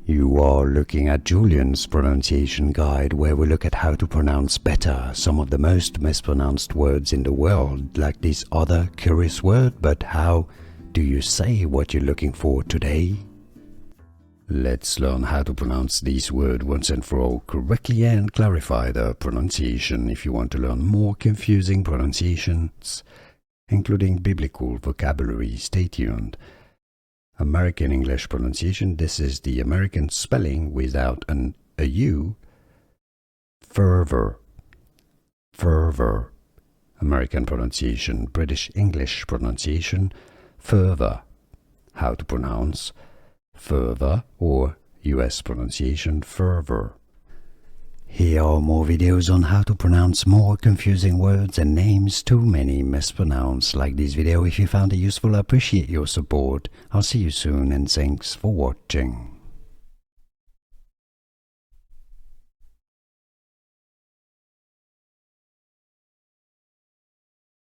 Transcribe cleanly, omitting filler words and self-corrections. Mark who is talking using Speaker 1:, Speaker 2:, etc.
Speaker 1: You are looking at Julian's pronunciation guide, where we look at how to pronounce better some of the most mispronounced words in the world, like this other curious word. But how do you say what you're looking for today? Let's learn how to pronounce this word once and for all correctly and clarify the pronunciation. If you want to learn more confusing pronunciations, including biblical vocabulary, stay tuned. American English pronunciation, this is the American spelling without a U. Fervor. Fervor. American pronunciation. British English pronunciation. Fervor. How to pronounce fervor, or US pronunciation fervor. Here are more videos on how to pronounce more confusing words and names too many mispronounced. Like this video if you found it useful. I appreciate your support. I'll see you soon and thanks for watching.